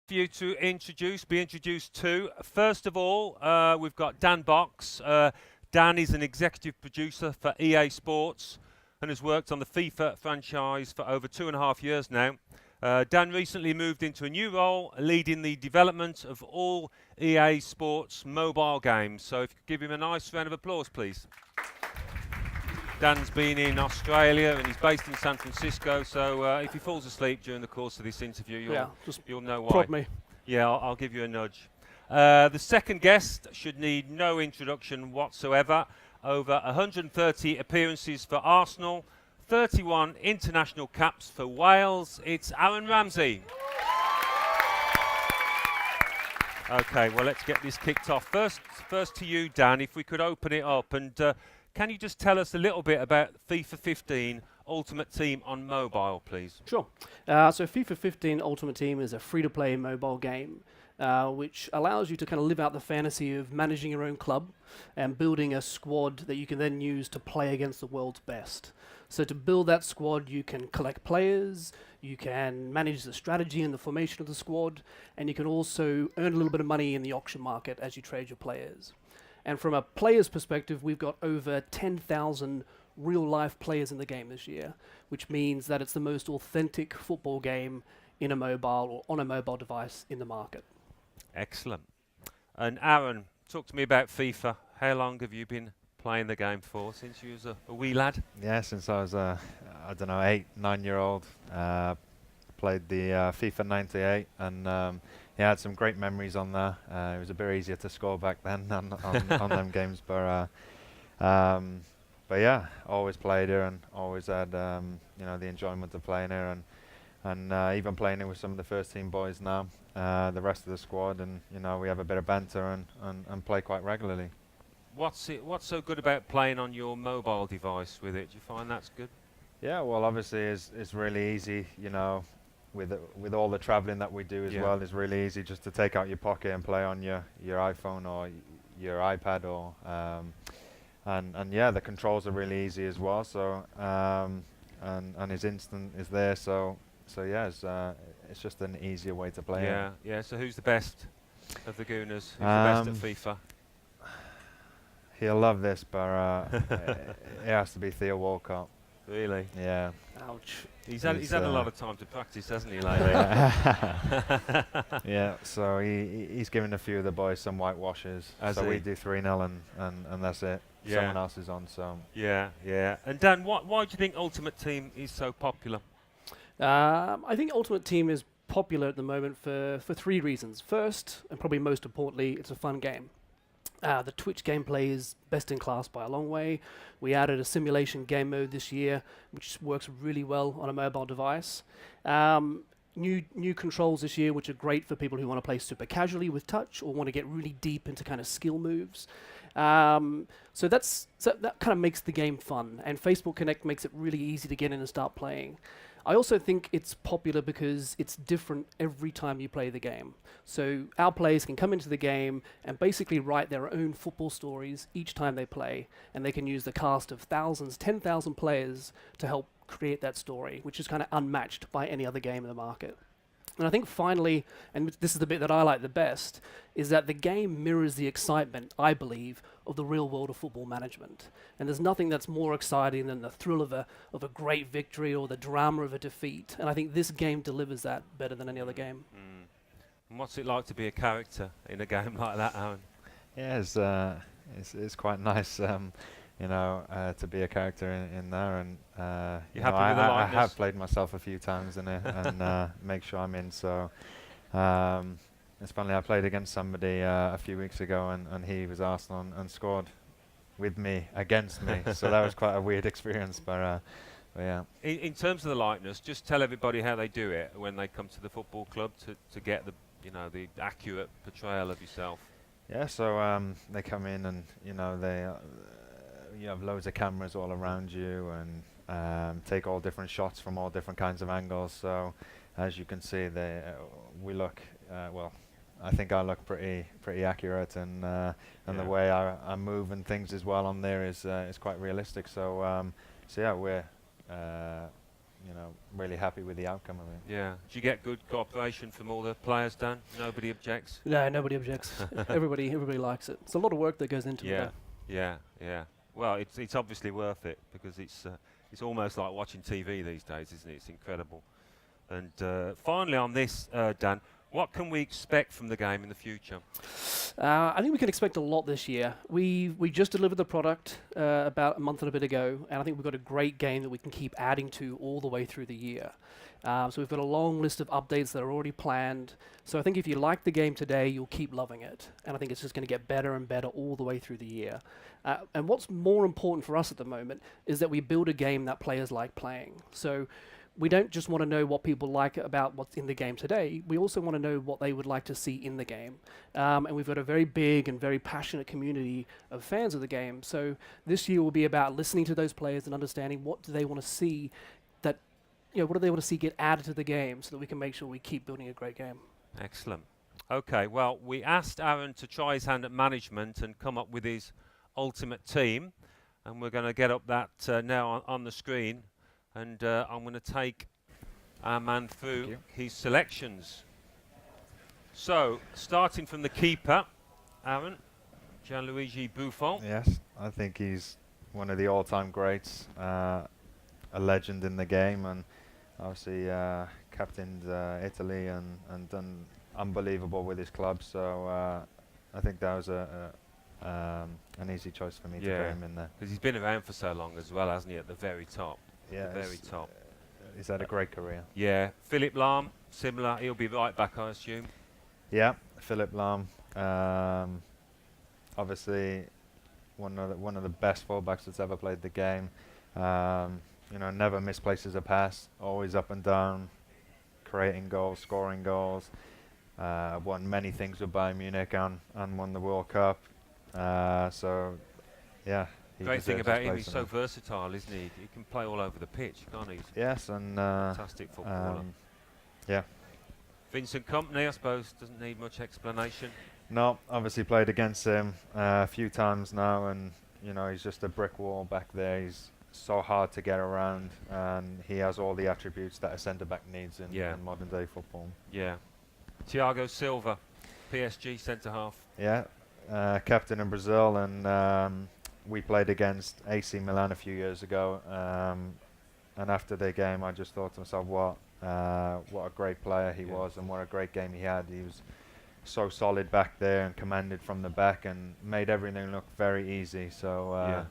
For you to be introduced to. First of all, we've got Dan Box. Dan is an executive producer for EA Sports and has worked on the FIFA franchise for over 2.5 years now. Dan recently moved into a new role, leading the development of all EA Sports mobile games. So if you could give him a nice round of applause, please. Dan's been in Australia and he's based in San Francisco, so if he falls asleep during the course of this interview, you'll know why. Prod me. Yeah, I'll give you a nudge. The second guest should need no introduction whatsoever. Over 130 appearances for Arsenal, 31 international caps for Wales. It's Aaron Ramsey. Okay, well, let's get this kicked off. First to you, Dan, if we could open it up. And can you just tell us a little bit about FIFA 15 Ultimate Team on mobile, please? Sure. So FIFA 15 Ultimate Team is a free-to-play mobile game which allows you to kind of live out the fantasy of managing your own club and building a squad that you can then use to play against the world's best. So to build that squad, you can collect players, you can manage the strategy and the formation of the squad, and you can also earn a little bit of money in the auction market as you trade your players. And from a player's perspective, we've got over 10,000 real-life players in the game this year, which means that it's the most authentic football game in a mobile or on a mobile device in the market. Excellent. And Aaron, talk to me about FIFA. How long have you been playing the game for? Since you was a wee lad? Yeah, since I was I don't know, 8, 9-year-old. Played the FIFA 98 and yeah, had some great memories on there. It was a bit easier to score back then on them games, but yeah, always played here and always had the enjoyment of playing here and even playing it with some of the first team boys now, the rest of the squad, and we have a bit of banter and play quite regularly. What's so good about playing on your mobile device with it? Do you find that's good? Yeah, well, obviously it's really easy, with all the traveling that we do as well. It's really easy just to take out your pocket and play on your iPhone or your iPad or and yeah, the controls are really easy as well. So and his instant is there. So yeah, it's just an easier way to play. Yeah. So who's the best of the Gooners? Who's the best at FIFA? He'll love this, but it has to be Theo Walcott. Really? Yeah. Ouch. He's had a lot of time to practice, hasn't he, lately? Yeah. So he's given a few of the boys some whitewashes. So we do 3-0 and that's it. Yeah. Someone else is on. So. Yeah. And Dan, why do you think Ultimate Team is so popular? I think Ultimate Team is popular at the moment for 3 reasons. First, and probably most importantly, it's a fun game. The Twitch gameplay is best in class by a long way. We added a simulation game mode this year, which works really well on a mobile device. New controls this year, which are great for people who want to play super casually with touch or want to get really deep into kind of skill moves. So that kind of makes the game fun, and Facebook Connect makes it really easy to get in and start playing. I also think it's popular because it's different every time you play the game. So our players can come into the game and basically write their own football stories each time they play, and they can use the cast of thousands, 10,000 players to help create that story, which is kind of unmatched by any other game in the market. And I think finally, and this is the bit that I like the best, is that the game mirrors the excitement, I believe, of the real world of football management. And there's nothing that's more exciting than the thrill of a great victory or the drama of a defeat. And I think this game delivers that better than any other game. And what's it like to be a character in a game like that, Aaron? Yeah, it's quite nice. To be a character in there, and you happy with the likeness? I have played myself a few times in it, and make sure I'm in. So it's funny. I played against somebody a few weeks ago, and he was Arsenal and scored with me against me. So that was quite a weird experience, but yeah. In terms of the likeness, just tell everybody how they do it when they come to the football club to get the accurate portrayal of yourself. Yeah. So they come in and they. You have loads of cameras all around you and take all different shots from all different kinds of angles. So as you can see, we look well. I think I look pretty accurate, and the way I move and things as well on there is quite realistic. So yeah, we're really happy with the outcome of it. Yeah. Did you get good cooperation from all the players, Dan? Nobody objects? No, nobody objects. everybody likes it. It's a lot of work that goes into it. Yeah. Yeah. Well, it's obviously worth it because it's almost like watching TV these days, isn't it? It's incredible. And finally on this, Dan, what can we expect from the game in the future? I think we can expect a lot this year. We just delivered the product about a month and a bit ago, and I think we've got a great game that we can keep adding to all the way through the year. So we've got a long list of updates that are already planned. So I think if you like the game today, you'll keep loving it. And I think it's just going to get better and better all the way through the year. And what's more important for us at the moment is that we build a game that players like playing. So we don't just want to know what people like about what's in the game today. We also want to know what they would like to see in the game. And we've got a very big and very passionate community of fans of the game. So this year will be about listening to those players and understanding what do they want to see what do they want to see get added to the game so that we can make sure we keep building a great game. Excellent. Okay, well, we asked Aaron to try his hand at management and come up with his ultimate team. And we're going to get up that now on the screen. And I'm going to take our man through his selections. So, starting from the keeper, Aaron, Gianluigi Buffon. Yes, I think he's one of the all-time greats, a legend in the game, and obviously captained Italy and done unbelievable with his club. So I think that was an easy choice for me to put him in there. Because he's been around for so long as well, hasn't he, at the very top? Yeah, the very top. He's had a great career. Yeah. Philip Lahm, similar. He'll be right back, I assume. Yeah, Philip Lahm. Obviously, one of the best fullbacks that's ever played the game. Never misplaces a pass. Always up and down, creating goals, scoring goals. Won many things with Bayern Munich and won the World Cup. So, yeah. Great thing about him, he's so versatile, isn't he? He can play all over the pitch, can't he? Yes, and fantastic footballer. Yeah. Vincent Kompany, I suppose, doesn't need much explanation. No, obviously played against him a few times now, and he's just a brick wall back there. He's so hard to get around, and he has all the attributes that a centre back needs in modern day football. Yeah. Thiago Silva, PSG centre half. Yeah, captain in Brazil, and we played against AC Milan a few years ago, and after the game I just thought to myself, what a great player he was, and what a great game he had. He was so solid back there and commanded from the back and made everything look very easy. So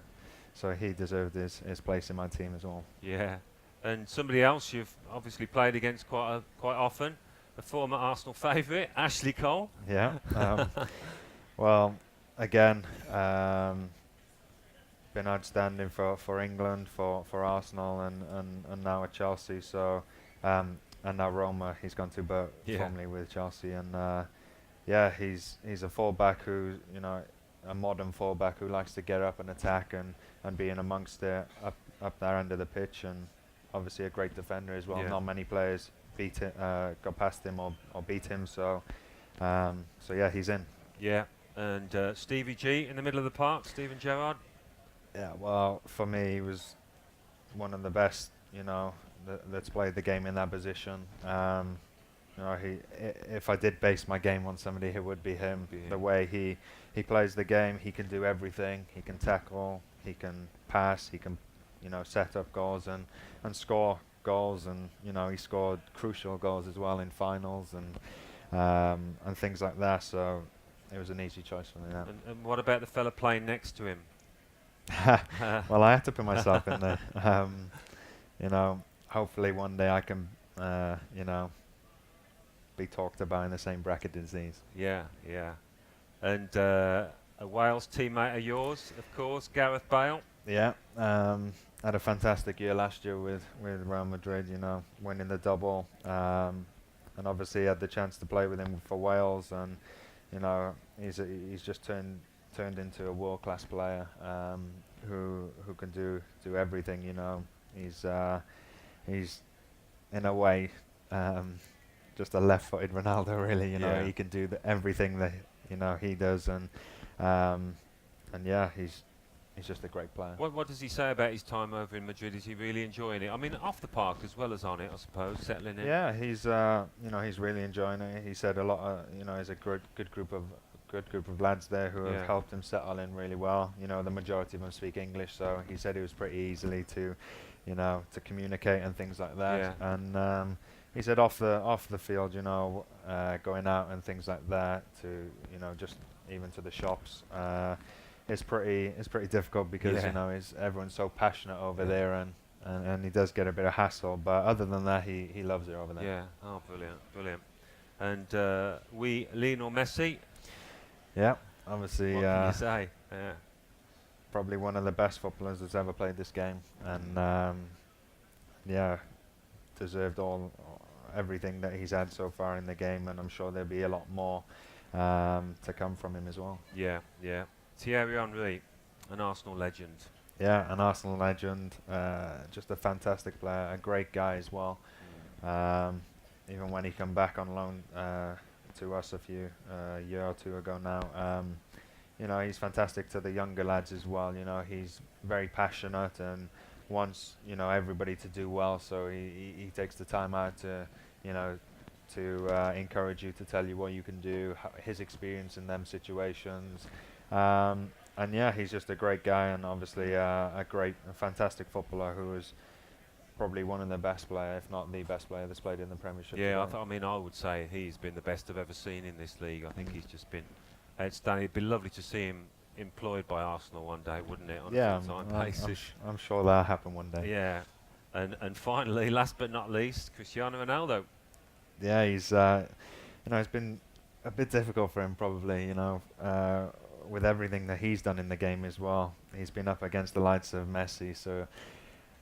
so he deserved his place in my team as well. Yeah, and somebody else you've obviously played against quite often, a former Arsenal favourite, Ashley Cole. Yeah. Well, again, been outstanding for England, for Arsenal, and now at Chelsea. So and now Roma he's gone to, but formerly with Chelsea. And he's a fullback who a modern fullback who likes to get up and attack and be in amongst it up there end of the pitch, and obviously a great defender as well. Not many players got past him or beat him. So he's in. Yeah. And Stevie G in the middle of the park, Steven Gerrard. Yeah, well, for me, he was one of the best, that's played the game in that position. If I did base my game on somebody, it would be him. The way he plays the game, he can do everything. He can tackle, he can pass, he can, set up goals and score goals. And, he scored crucial goals as well in finals and things like that. So it was an easy choice for me. And what about the fella playing next to him? Well, I have to put myself in there. Hopefully one day I can, be talked about in the same bracket as these. Yeah. And a Wales teammate of yours, of course, Gareth Bale. Yeah, had a fantastic year last year with Real Madrid, winning the double. And obviously had the chance to play with him for Wales, and he's just turned into a world-class player who can do everything. He's in a way just a left-footed Ronaldo, really. He can do everything that he does, and he's he's just a great player. What does he say about his time over in Madrid? Is he really enjoying it? I mean, off the park as well as on it, I suppose, settling in. Yeah, he's he's really enjoying it. He said a lot of, he's a good group of lads there who have helped him settle in really well. The majority of them speak English, so he said it was pretty easily to communicate and things like that. Yeah. And he said off the field, going out and things like that, to just even to the shops, it's pretty difficult because everyone's so passionate over there, and he does get a bit of hassle. But other than that, he loves it over there. Yeah. Oh, brilliant. And Lionel Messi. Yeah, obviously. What can you say? Yeah. Probably one of the best footballers that's ever played this game, and deserved everything that he's had so far in the game, and I'm sure there'll be a lot more to come from him as well. Yeah. Thierry Henry, an Arsenal legend. Yeah, an Arsenal legend, just a fantastic player, a great guy as well. Even when he come back on loan to us a year or two ago now, he's fantastic to the younger lads as well. He's very passionate and wants everybody to do well. So he takes the time out to encourage you, to tell you what you can do, his experience in them situations. And yeah, he's just a great guy, and obviously a fantastic footballer who is probably one of the best player, if not the best player that's played in the Premiership. Yeah, I would say he's been the best I've ever seen in this league. I think he's just been outstanding. It'd be lovely to see him employed by Arsenal one day, wouldn't it? On a full-time basis. I'm sure that'll happen one day. Yeah, and finally, last but not least, Cristiano Ronaldo. Yeah, he's it's been a bit difficult for him probably. With everything that he's done in the game as well. He's been up against the likes of Messi, so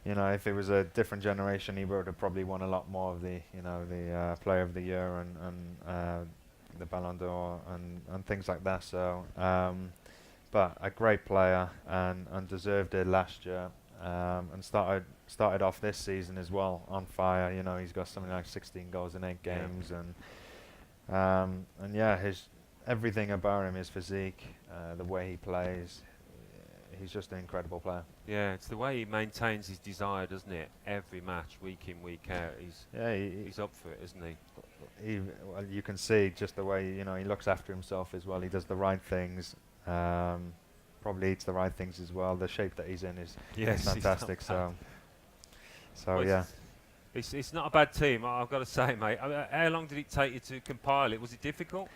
if it was a different generation, he would have probably won a lot more of the Player of the Year and the Ballon d'Or and things like that. So, but a great player and deserved it last year, and started off this season as well on fire. He's got something like 16 goals in 8 games, and everything about him, his physique, the way he plays, he's just an incredible player. Yeah, it's the way he maintains his desire, doesn't it? Every match, week in, week out, he's up for it, isn't he? You can see just the way he looks after himself as well. He does the right things, probably eats the right things as well. The shape that he's in is fantastic. So yeah. It's not a bad team, I've got to say, mate. How long did it take you to compile it? Was it difficult?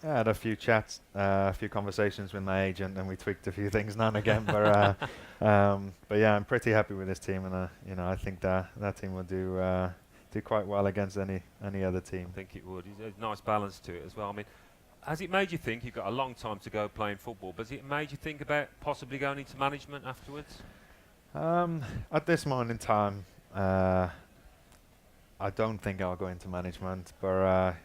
I had a few chats, a few conversations with my agent, and we tweaked a few things now and again. But yeah, I'm pretty happy with this team, and I think that team will do quite well against any other team. I think it would. There's a nice balance to it as well. I mean, has it made you think, you've got a long time to go playing football, but has it made you think about possibly going into management afterwards? At this moment in time, I don't think I'll go into management, but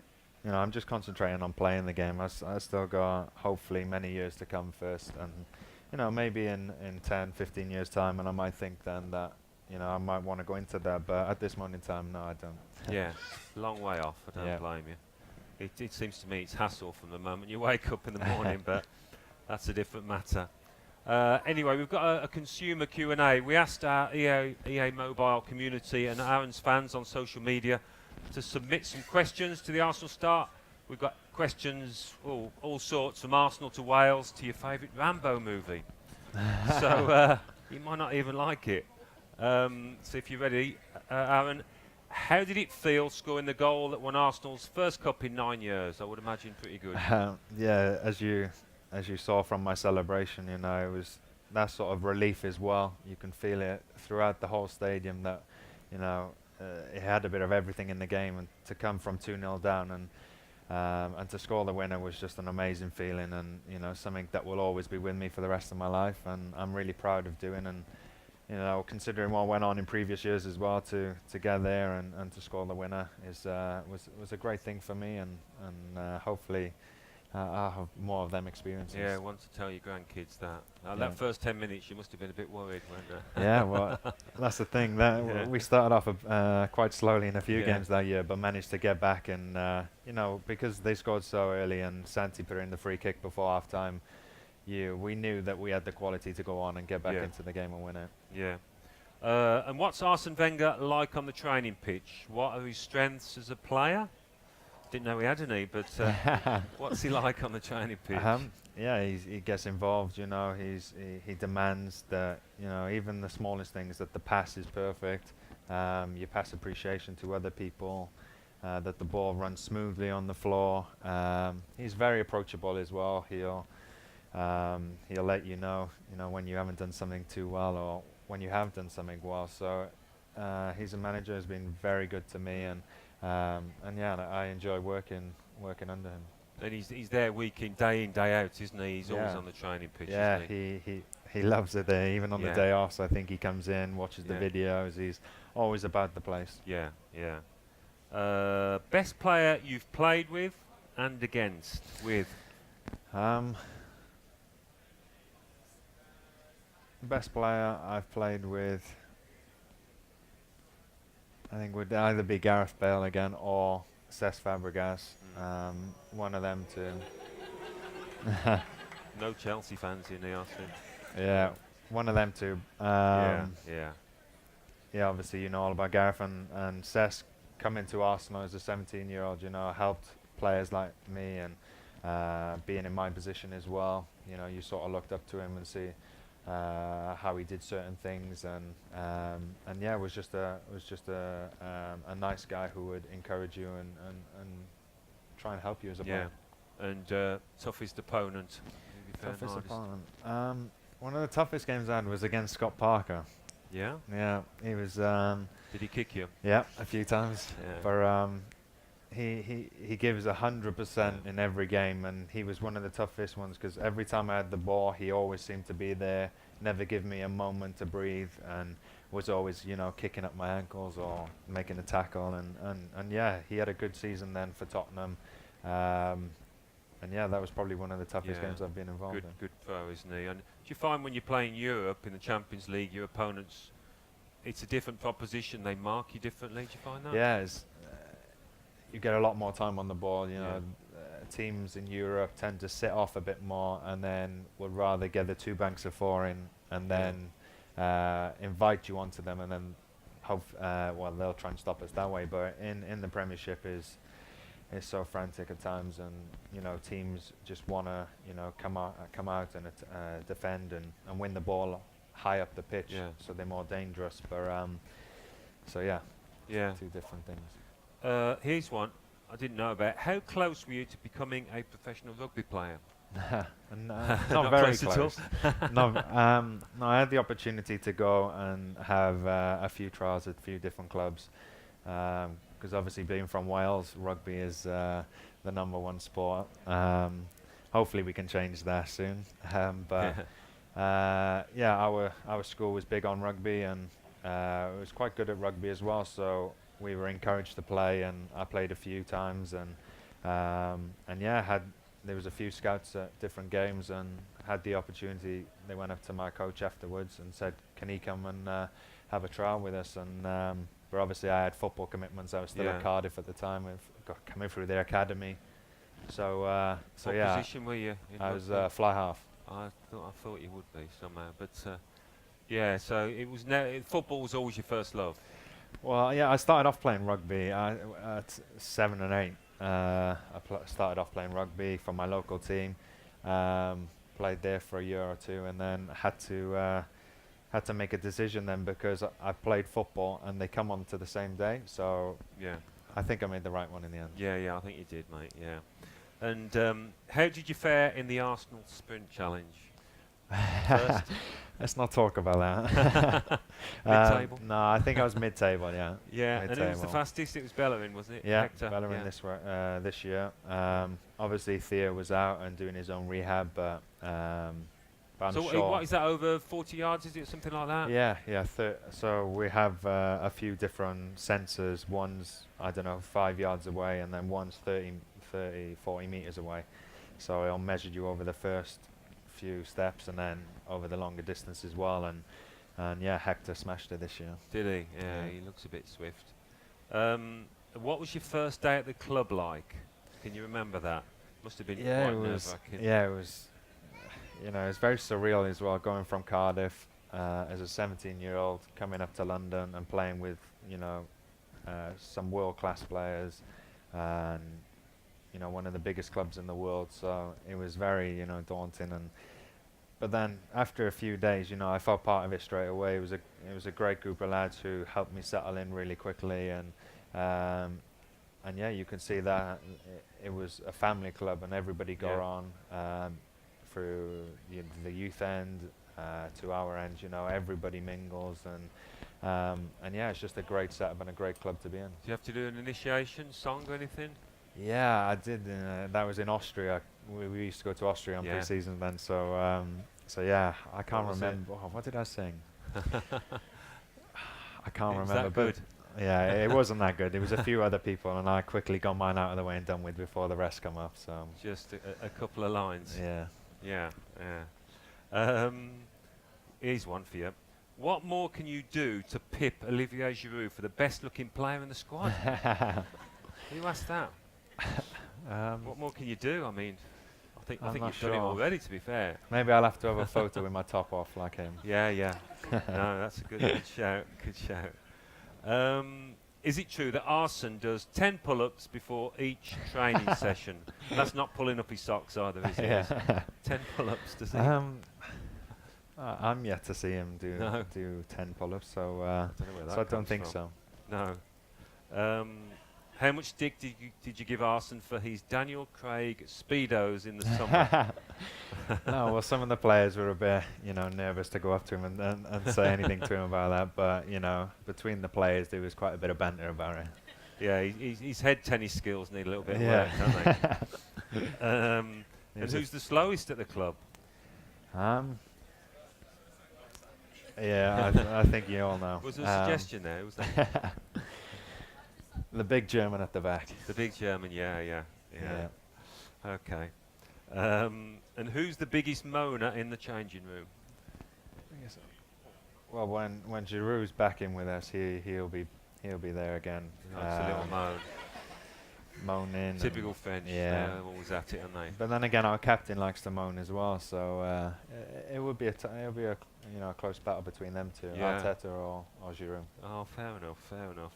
I'm just concentrating on playing the game. I still got hopefully many years to come first, and maybe in 10, 15 years time, and I might think then that I might want to go into that, but at this moment in time, no, I don't. Yeah, long way off. I don't blame you. It seems to me it's hassle from the moment you wake up in the morning, but that's a different matter. Anyway, we've got a consumer Q&A. We asked our EA Mobile community and Aaron's fans on social media to submit some questions to the Arsenal Start. We've got questions, all sorts, from Arsenal to Wales to your favourite Rambo movie. So you might not even like it. So if you're ready, Aaron, how did it feel scoring the goal that won Arsenal's first cup in 9 years? I would imagine pretty good. Yeah, as you saw from my celebration, it was that sort of relief as well. You can feel it throughout the whole stadium that, it had a bit of everything in the game, and to come from 2-0 down and to score the winner was just an amazing feeling, and something that will always be with me for the rest of my life, and I'm really proud of doing. And considering what went on in previous years as well, to get there and to score the winner was a great thing for me, and hopefully I'll have more of them experiences. Yeah, I want to tell your grandkids that. That first 10 minutes, you must have been a bit worried, weren't you? Yeah, well, that's the thing. We started off quite slowly in a few games that year, but managed to get back. And, because they scored so early and Santi put in the free kick before half-time, we knew that we had the quality to go on and get back Yeah. into the game and win it. Yeah. And what's Arsene Wenger like on the training pitch? What are his strengths as a player? Didn't know he had any, but what's he like on the training pitch? Yeah, he gets involved. You know, he demands that, you know, even the smallest things, that the pass is perfect. Your pass appreciation to other people, that the ball runs smoothly on the floor. He's very approachable as well. He'll let you know when you haven't done something too well or when you have done something well. So he's a manager who's been very good to me, and yeah, I enjoy working under him. And he's there week in, day out, isn't he? He's always on the training pitch, yeah, isn't he? he loves it there, even on the Yeah. day off. So I think he comes in, watches the Yeah. videos. He's always about the place. Yeah, yeah. Best player you've played with and against with? Best player I've played with, I think, would either be Gareth Bale again or Cesc Fabregas. One of them two. No Chelsea fans in the Arsenal. Yeah, one of them two. Yeah. Yeah, obviously you know all about Gareth, and Cesc coming to Arsenal as a 17-year-old, you know, helped players like me, and being in my position as well. You know, you sort of looked up to him and see how he did certain things, and yeah, was just a nice guy who would encourage you and try and help you as a player. And toughest opponent? Toughest opponent. One of the toughest games I had was against Scott Parker. Yeah? Yeah, he was. Did he kick you? Yeah, a few times. Yeah. But he gives 100% in every game, and he was one of the toughest ones because every time I had the ball, he always seemed to be there, never give me a moment to breathe, and was always, you know, kicking up my ankles or making a tackle, and yeah, he had a good season then for Tottenham. And yeah, that was probably one of the toughest games I've been involved in. Good throw, isn't he? And do you find when you play in Europe, in the Champions League, your opponents, it's a different proposition, they mark you differently? Do you find that? Yeah, you get a lot more time on the ball. You know, teams in Europe tend to sit off a bit more, and then would rather get the two banks of four in, and then invite you onto them, and then hope. Well, they'll try and stop us that way. But in the Premiership is so frantic at times, and you know, teams just want to, you know, come out and defend and win the ball high up the pitch, so they're more dangerous. But so yeah, two different things. Here's one I didn't know about. How close were you to becoming a professional rugby player? Not very close. No, I had the opportunity to go and have a few trials at a few different clubs. Because obviously being from Wales, rugby is the #1 sport. Hopefully we can change that soon. But our school was big on rugby, and it was quite good at rugby as well. So we were encouraged to play, and I played a few times, and there was a few scouts at different games, and had the opportunity. They went up to my coach afterwards and said, "Can he come and have a trial with us?" And but obviously I had football commitments. I was still at Cardiff at the time, coming through their academy. So what position were you in? I was fly half. I thought you would be somehow, but so it was football was always your first love. Well, yeah, I started off playing rugby at 7 and 8. I started off playing rugby for my local team. Played there for a year or two, and then had to make a decision then, because I played football and they come on to the same day. So I think I made the right one in the end. Yeah, I think you did, mate. Yeah. And how did you fare in the Arsenal Sprint Challenge? First? Let's not talk about that. Mid-table? No, I think I was mid-table. Yeah. Yeah, and who was the fastest? It was Bellerin, wasn't it? Yeah, Hector? Bellerin this year. Obviously, Theo was out and doing his own rehab, but I'm so sure. What is that, over 40 yards? Is it something like that? Yeah. So we have a few different sensors. One's, I don't know, 5 yards away, and then one's 40 meters away. So it'll measure you over the first few steps, and then over the longer distance as well. And Hector smashed it this year. Did he? Yeah, he looks a bit swift. What was your first day at the club like? Can you remember that? Must have been quite nerve-wracking. Yeah, it was. you know, it's very surreal as well, going from Cardiff as a 17-year-old, coming up to London and playing with, you know, some world-class players, and you know, one of the biggest clubs in the world. So it was very, you know, daunting. And but then after a few days, you know, I felt part of it straight away. It was a great group of lads who helped me settle in really quickly, and yeah, you can see that it was a family club, and everybody got on through the youth end to our end. You know, everybody mingles, and yeah, it's just a great setup and a great club to be in. Do you have to do an initiation song or anything? Yeah, I did. That was in Austria. We used to go to Austria on pre-season then. So so yeah, I can't remember. Oh, what did I sing? I can't remember. That good? Yeah, it wasn't that good. There was a few other people, and I quickly got mine out of the way and done with before the rest come up. So Just a couple of lines. yeah. Yeah. Here's one for you. What more can you do to pip Olivier Giroud for the best-looking player in the squad? You asked that. What more can you do? I mean, I think I'm not you've done it sure. already, to be fair. Maybe I'll have to have a photo with my top off like him. Yeah. No, that's a good shout. Good shout. Is it true that Arsene does 10 pull-ups before each training session? That's not pulling up his socks either, is it? Yeah. 10 pull-ups, does he? I'm yet to see him do 10 pull-ups, so I don't think so. No. How much stick did you give Arsene for his Daniel Craig Speedos in the summer? No, well, some of the players were a bit, you know, nervous to go up to him and say anything to him about that. But you know, between the players, there was quite a bit of banter about it. Yeah, his head tennis skills need a little bit of work, don't they? And who's the slowest at the club? Yeah, I think you all know. Was there a suggestion there? Was there? The big German at the back. The big German, yeah. Okay. And who's the biggest moaner in the changing room? Well, when Giroud's back in with us, he'll be there again. It's a little moan. Moaning. Typical French. Yeah. They're always at it, aren't they? But then again, our captain likes to moan as well, so it would be it'll be a close battle between them two, Yeah. Arteta or Giroud. Oh, fair enough.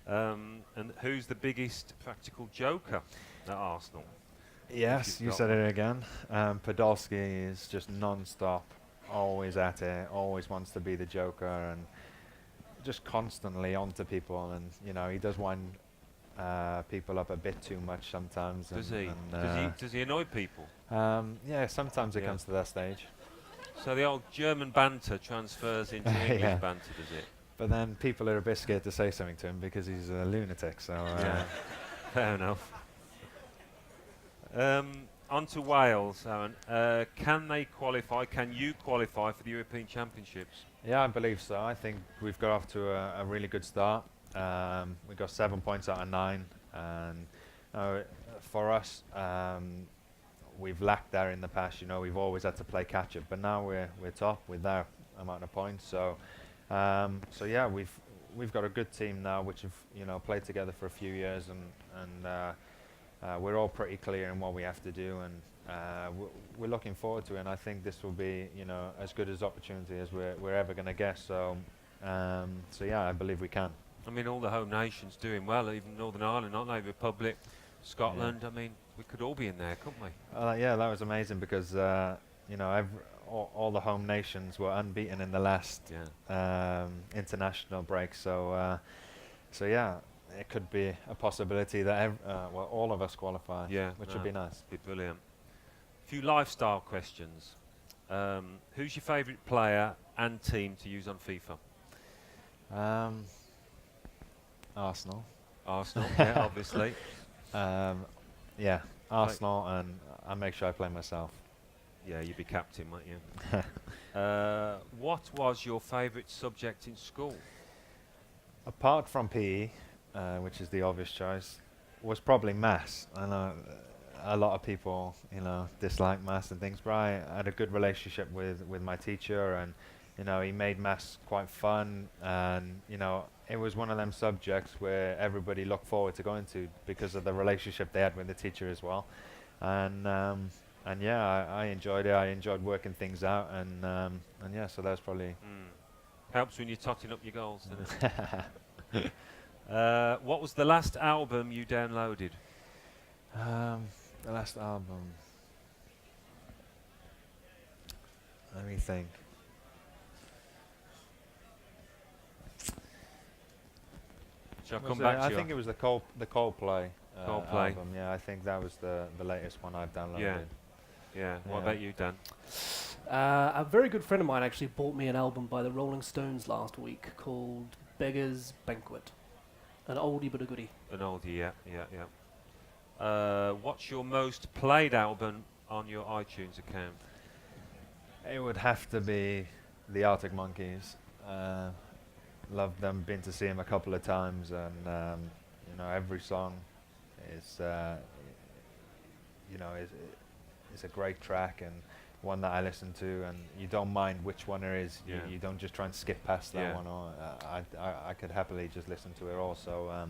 And who's the biggest practical joker at Arsenal? Yes, you said it again. Podolski is just non-stop, always at it, always wants to be the joker, and just constantly onto people. And you know, he does wind people up a bit too much sometimes. Does he? Does he annoy people? Yeah, sometimes it comes to that stage. So the old German banter transfers into English banter, does it? But then people are a bit scared to say something to him because he's a lunatic. So yeah, fair enough. On to Wales, Aaron. Can they qualify? Can you qualify for the European Championships? Yeah, I believe so. I think we've got off to a really good start. We got 7 points out of 9, and for us, we've lacked that in the past. You know, we've always had to play catch up, but now we're top with that amount of points. So yeah, we've got a good team now, which have played together for a few years, and we're all pretty clear in what we have to do, and we're looking forward to it. And I think this will be as good as opportunity as we're ever going to get. So yeah, I believe we can. I mean, all the home nations doing well, even Northern Ireland, aren't they? Republic, Scotland. Yeah. I mean, we could all be in there, couldn't we? Yeah, that was amazing because all the home nations were unbeaten in the last international break. So yeah, it could be a possibility that all of us qualify. Yeah, which would be nice. Be brilliant. A few lifestyle questions. Who's your favourite player and team to use on FIFA? Arsenal, yeah, obviously. Yeah, Arsenal, and I make sure I play myself. Yeah, you'd be captain, wouldn't you? What was your favourite subject in school? Apart from PE, which is the obvious choice, was probably maths. I know a lot of people, dislike maths and things, but I had a good relationship with my teacher, and he made maths quite fun, and it was one of them subjects where everybody looked forward to going to because of the relationship they had with the teacher as well. And yeah, I enjoyed it. I enjoyed working things out, and yeah, so that's probably helps when you're totting up your goals, doesn't it? What was the last album you downloaded? the last album. Let me think. Shall I Was come it- back to I you? think it was the Coldplay Coldplay. album. Yeah, I think that was the latest one I've downloaded. Yeah. What Yeah. about you, Dan? A very good friend of mine actually bought me an album by the Rolling Stones last week called Beggar's Banquet. An oldie but a goodie. An oldie, yeah. What's your most played album on your iTunes account? It would have to be the Arctic Monkeys. Loved them. Been to see them a couple of times, and every song is is a great track and one that I listen to, and you don't mind which one it is. Yeah. You don't just try and skip past that Yeah. one. Or I could happily just listen to it all. So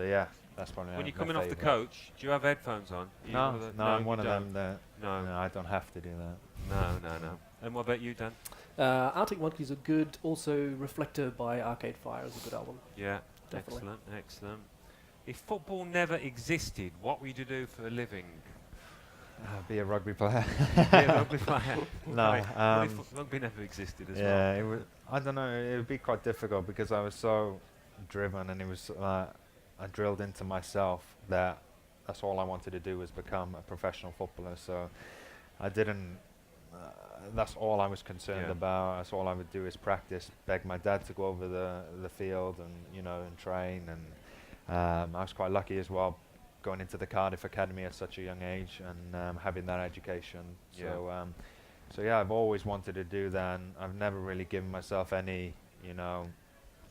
yeah, that's probably When you're my coming off the favourite. coach, do you have headphones on? Are you No, one of the- no, I'm you one of don't? them that No, I don't have to do that. no. And what about you, Dan? Arctic Monkeys are good. Also, Reflector by Arcade Fire is a good album. Yeah, Definitely. excellent. If football never existed, what would you do for a living? Be a rugby player. Yeah, rugby player. No, Right. What if rugby never existed as well? Yeah, it would. I don't know. It would be quite difficult because I was so driven, and it was. I drilled into myself that that's all I wanted to do was become a professional footballer. So I didn't. That's all I was concerned Yeah. about. That's all I would do is practice. Beg my dad to go over the field and train. And I was quite lucky as well, going into the Cardiff Academy at such a young age and having that education. Yeah. So yeah, I've always wanted to do that, and I've never really given myself any,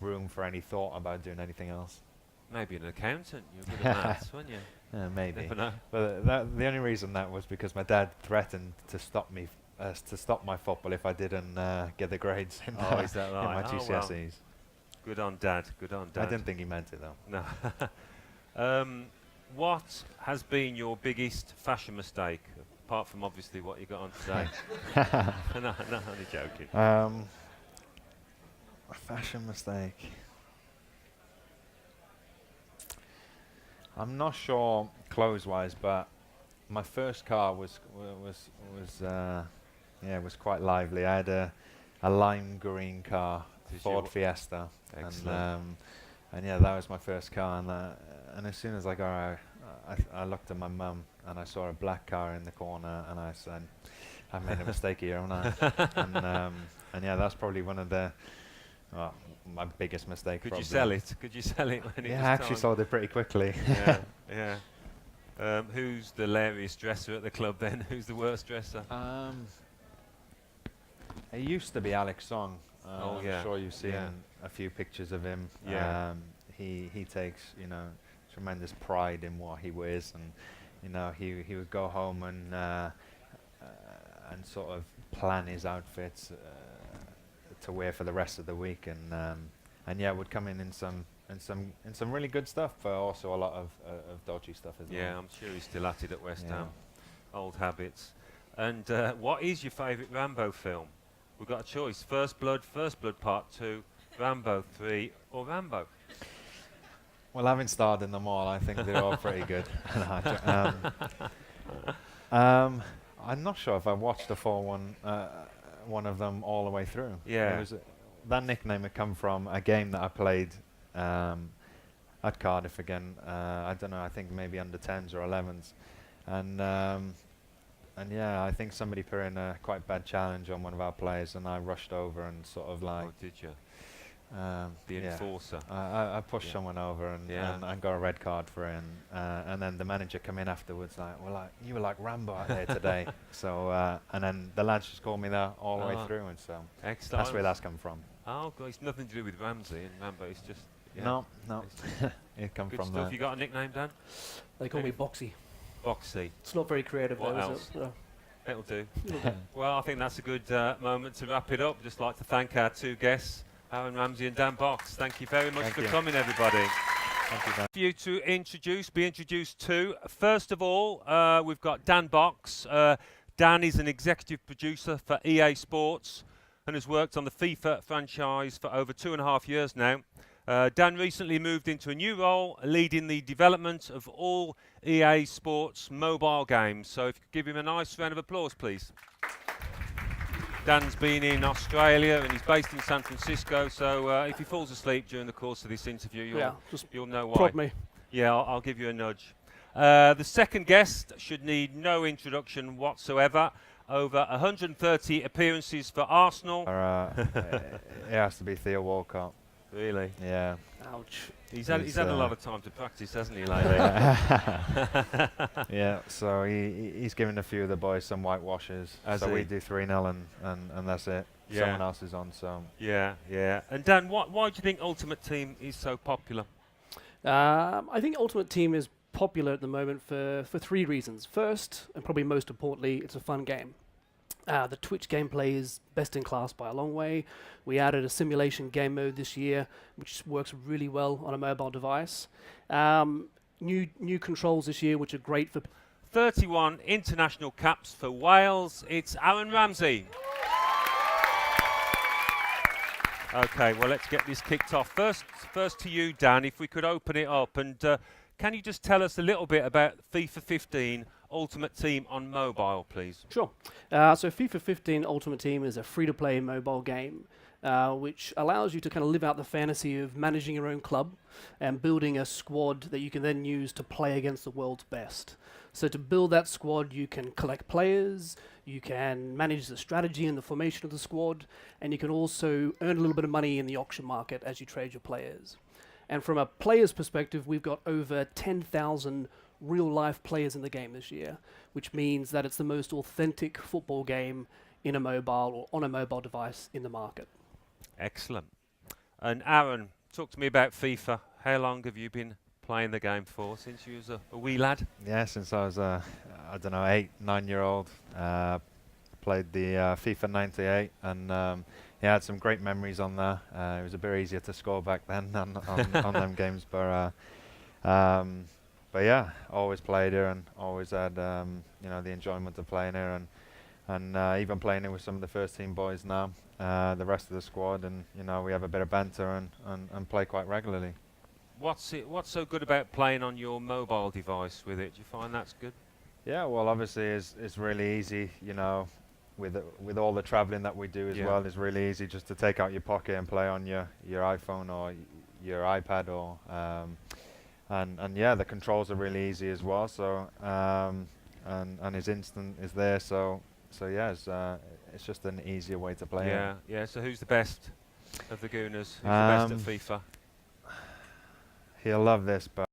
room for any thought about doing anything else. Maybe an accountant. You're good at maths, weren't you? Maybe. Never know. But the only reason that was because my dad threatened to stop me, to stop my football if I didn't get the grades in, Oh, is that in right? my Oh, GCSEs. well. Good on Dad. Good on Dad. I didn't think he meant it though. No. What has been your biggest fashion mistake, apart from obviously what you got on today? no, only joking. A fashion mistake. I'm not sure clothes-wise, but my first car was quite lively. I had a lime green car, Did Ford you? Fiesta, Excellent. and yeah, that was my first car. And as soon as I got out, I looked at my mum and I saw a black car in the corner, and I said, "I made a mistake here, haven't I?" And yeah, that's probably one of my biggest mistake. Could probably. you sell it? Could you sell it when it Yeah, was I actually time? sold it pretty quickly. Yeah. Who's the hilarious dresser at the club then? Who's the worst dresser? It used to be Alex Song. Oh, I'm yeah. sure you've seen Yeah. a few pictures of him. Yeah. He takes tremendous pride in what he wears, and he would go home and sort of plan his outfits to wear for the rest of the week, and yeah, would come in some really good stuff, but also a lot of dodgy stuff as Yeah, well. I'm sure he's still at it at West Yeah. Ham. Old habits. And what is your favourite Rambo film? We've got a choice: First Blood Part 2, Rambo 3, or Rambo. Well, having starred in them all, I think they're all pretty good. I'm not sure if I watched the full one of them all the way through. Yeah. It was that nickname had come from a game that I played at Cardiff again. I don't know. I think maybe under 10s or 11s, and yeah, I think somebody put in a quite bad challenge on one of our players, and I rushed over and sort of like. Oh, did you? The yeah. enforcer. I pushed Yeah. someone over and got a red card for it, and then the manager come in afterwards you were like Rambo out there today. So and then the lads just called me that all the way Ah. through, and so Excellent. that's where that's come from. Oh, God, it's nothing to do with Ramsey and Rambo. It's just No, It's it come good from stuff. that. You got a nickname, Dan? They call me Boxy. Boxy. It's not very creative, What though, else? is it? No. It'll do. Well, I think that's a good moment to wrap it up. Just like to thank our two guests, Aaron Ramsey and Dan Box. Thank you very much Thank for you. coming, everybody. Thank you, Dan. For you to be introduced to. First of all, we've got Dan Box. Dan is an executive producer for EA Sports and has worked on the FIFA franchise for over 2.5 years now. Dan recently moved into a new role, leading the development of all EA Sports mobile games. So if you could give him a nice round of applause, please. Dan's been in Australia and he's based in San Francisco, so if he falls asleep during the course of this interview, you'll know why. Prod me. Yeah, I'll give you a nudge. The second guest should need no introduction whatsoever. Over 130 appearances for Arsenal. It has to be Theo Walcott. Really? Yeah. Ouch. He's had a lot of time to practice, hasn't he, lately? Yeah, so he's given a few of the boys some whitewashes. So we do 3-0 and that's it. Yeah. Someone else is on, so. Yeah, yeah. And Dan, why do you think Ultimate Team is so popular? I think Ultimate Team is popular at the moment for 3 reasons. First, and probably most importantly, it's a fun game. The Twitch gameplay is best in class by a long way. We added a simulation game mode this year, which works really well on a mobile device. New controls this year, which are great for 31 international caps for Wales. It's Aaron Ramsey. Okay, well, let's get this kicked off. First to you, Dan, if we could open it up. And can you just tell us a little bit about FIFA 15 Ultimate Team on mobile, please? Sure. So FIFA 15 Ultimate Team is a free-to-play mobile game which allows you to kind of live out the fantasy of managing your own club and building a squad that you can then use to play against the world's best. So to build that squad, you can collect players, you can manage the strategy and the formation of the squad, and you can also earn a little bit of money in the auction market as you trade your players. And from a player's perspective, we've got over 10,000 real-life players in the game this year, which means that it's the most authentic football game in a mobile or on a mobile device in the market. Excellent. And Aaron, talk to me about FIFA. How long have you been playing the game for? Since you was a wee lad? Yeah, since I was I don't know, 8, 9-year-old. Played the FIFA 98 and yeah, had some great memories on there. It was a bit easier to score back then on them games, but yeah, always played here and always had you know, the enjoyment of playing here and even playing here with some of the first team boys now, the rest of the squad, and you know, we have a bit of banter and play quite regularly. What's so good about playing on your mobile device with it? Do you find that's good? Yeah, well, obviously it's really easy, you know, with all the traveling that we do as well. It's really easy just to take out your pocket and play on your iPhone or your iPad or and yeah, the controls are really easy as well. So and his instant is there. So yeah, it's just an easier way to play. Yeah, yeah. So who's the best of the Gooners? Who's the best at FIFA? He'll love this, but